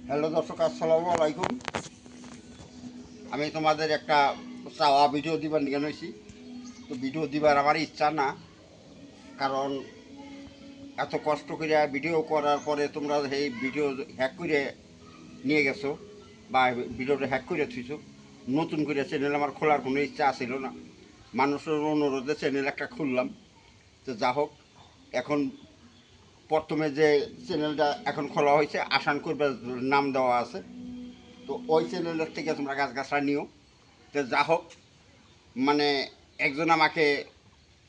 Hello দর্শক, আসসালামু আলাইকুম। আমি তোমাদের একটা চাওয়া ভিডিও দিবার নিয়ে নইছি। তো ভিডিও দিবার আমার ইচ্ছা না, কারণ এত কষ্ট করে ভিডিও করার পরে তোমরা এই ভিডিও হ্যাক করে নিয়ে গেছো বা ভিডিওটা হ্যাক করে থুইছো। নতুন করে চ্যানেল আমার খোলার কোনো ইচ্ছা ছিল না, মানুষের অনুরোধে চ্যানেল একটা খুললাম। তো যা হোক, এখন প্রথমে যে চ্যানেলটা এখন খোলা হয়েছে আসান করবে নাম দেওয়া আছে। তো ওই চ্যানেলের থেকে তোমরা গাছগাছরা নিও। তো যা হোক, মানে একজন আমাকে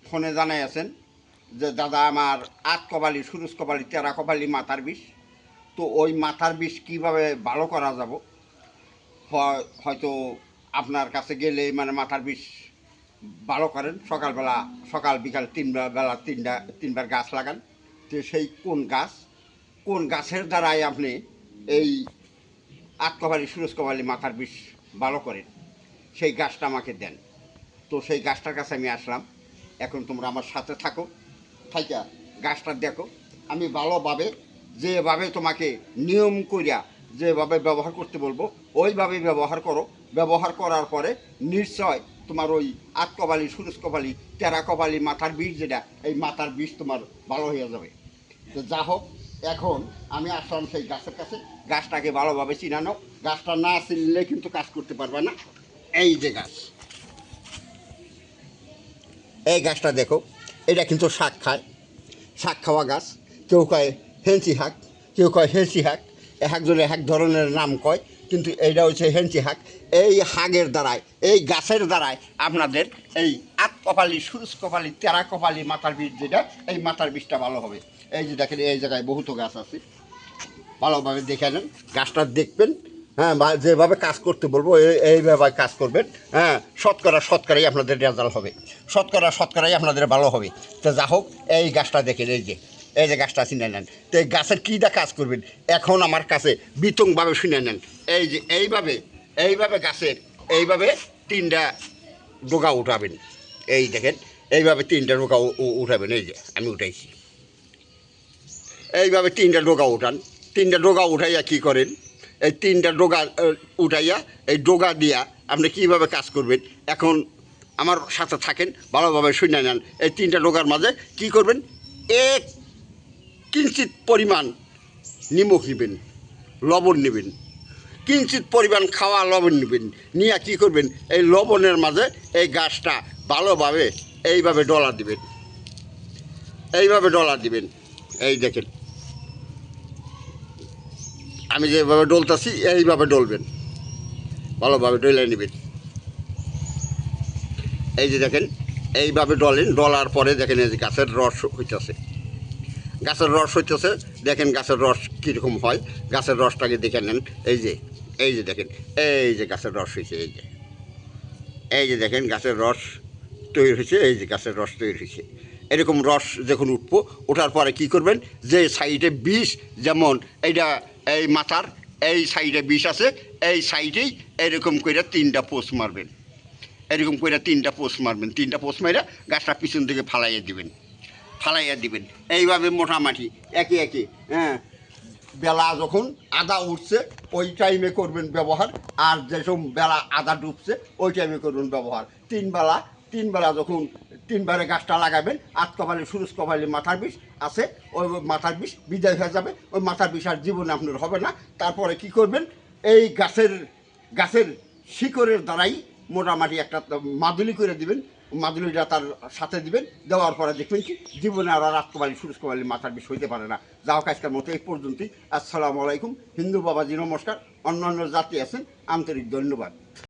ফোনে জানাই আছেন যে দাদা আমার আট কপালি, সুরুজ কপালি, তেরা কপালি মাথার বিষ। তো ওই মাথার বিষ কীভাবে ভালো করা যাব, হয়তো আপনার কাছে গেলে মানে মাথার বিষ ভালো করেন। সকালবেলা সকাল বিকাল তিনবার গাছ লাগান। তো সেই কোন গাছের দ্বারাই আপনি এই আট কপালি, সুরুজ কপালি মাথার বিষ ভালো করেন, সেই গাছটা আমাকে দেন। তো সেই গাছটার কাছে আমি আসলাম। এখন তোমরা আমার সাথে থাকো, থাইকা গাছটা দেখো। আমি ভালোভাবে যেভাবে তোমাকে নিয়ম করিয়া যেভাবে ব্যবহার করতে বলবো ওইভাবে ব্যবহার করো। ব্যবহার করার পরে নিশ্চয় তোমার ওই আট কপালি, সুরুজ কপালি, তেরা কপালি মাথার বিষ, যেটা এই মাথার বিষ তোমার ভালো হয়ে যাবে। তো যা হোক, এখন আমি আসলাম সেই গাছের কাছে। গাছটাকে ভালোভাবে চিনানো, গাছটা না চিনলে কিন্তু কাজ করতে পারবে না। এই যে গাছ, এই গাছটা দেখো, এটা কিন্তু শাক খায়, শাক খাওয়া গাছ। কেউ কয় হেঞ্চি শাক, কেউ কয় হেঁচি শাক, একজনে এক ধরনের নাম কয়, কিন্তু এইটা হচ্ছে হেঞ্চি শাক। এই শাকের দ্বারাই, এই গাছের দ্বারাই আপনাদের এই আট কপালি, সুরুজ কপালি, তেরা কপালি মাথার বীজ, যেটা এই মাথার বীজটা ভালো হবে। এই যে দেখেন, এই জায়গায় বহুত গাছ আছে, ভালোভাবে দেখে নেন, গাছটা দেখবেন। হ্যাঁ, বা যেভাবে কাজ করতে বলবো এইভাবে কাজ করবেন। হ্যাঁ, শতকরাই আপনাদের রেজাল্ট হবে, শতকরাই আপনাদের ভালো হবে। তো যা হোক, এই গাছটা দেখেন, এই যে গাছটা চিনে নেন। তো এই গাছের কীটা কাজ করবেন এখন আমার কাছে বিতংভাবে শুনে নেন। এই যে এইভাবে গাছের এইভাবে তিনটা ডোগা উঠাবেন। এই দেখেন, এইভাবে তিনটা ডোগা উঠাবেন। এই যে আমি উঠাইছি, এইভাবে তিনটা ডোগা উঠান। তিনটা ডোগা উঠাইয়া কী করেন, এই তিনটা ডোগা উঠাইয়া এই ডোগা দিয়া আপনি কীভাবে কাজ করবেন এখন আমার সাথে থাকেন, ভালোভাবে শুনে নেন। এই তিনটা ডোগার মাঝে কী করবেন, এক কিঞ্চিত পরিমাণ নিমখ নেবেন, লবণ নেবেন, কিঞ্চিত পরিমাণ খাওয়া লবণ নেবেন। নিয়ে কী করবেন, এই লবণের মাঝে এই গাছটা ভালোভাবে এইভাবে ডলা দিবেন, এইভাবে ডলা দিবেন। এই দেখেন, আমি যেভাবে ডলতাছি এইভাবে ডলবেন, ভালোভাবে ডলে নেবেন। এই যে দেখেন, এইভাবে ডলেন। ডলার পরে দেখেন এই যে গাছের রস হইতেছে, গাছের রস হইতেছে। দেখেন গাছের রস কীরকম হয়, গাছের রসটাকে দেখে নেন। এই যে দেখেন, এই যে গাছের রস হয়েছে। এই যে দেখেন গাছের রস তৈরি হয়েছে। এই যে গাছের রস তৈরি হয়েছে। এরকম রস যখন উঠবো, ওঠার পরে কী করবেন, যে সাইডে বিষ, যেমন এইটা এই মাথার এই সাইডে বিষ আছে, এই সাইডেই এরকম করে তিনটা পোষ মারবেন। এরকম করে তিনটা পোষ মারবেন। তিনটা পোষ মাইরা গাছটা পিছন থেকে ফালাইয়া দিবেন। এইভাবে মোটামুটি একে একে, হ্যাঁ, বেলা যখন আদা উঠছে ওই টাইমে করবেন ব্যবহার, আর যেসব বেলা আদা ডুবছে ওই টাইমে করবেন ব্যবহার। তিনবেলা যখন তিনবারে গাছটা লাগাবেন, আট কপালি, সুরুজ কপালি মাথার বিষ আছে, ওই মাথার বিষ বিদায় হয়ে যাবে। ওই মাথার বিষ আর জীবনে আপনার হবে না। তারপরে কি করবেন, এই গাছের শিকড়ের দ্বারাই মোটামুটি একটা মাদুলি করে দিবেন। মাদুলিটা তার সাথে দিবেন, দেওয়ার পরে দেখবেন কি জীবনে আর আট কপালি, সুরুজ কপালি মাথার বিষ হইতে পারে না। যাও, আজকের মতো এই পর্যন্তই। আসসালামু আলাইকুম। হিন্দু বাবাজি নমস্কার। অন্যান্য জাতি আছেন, আন্তরিক ধন্যবাদ।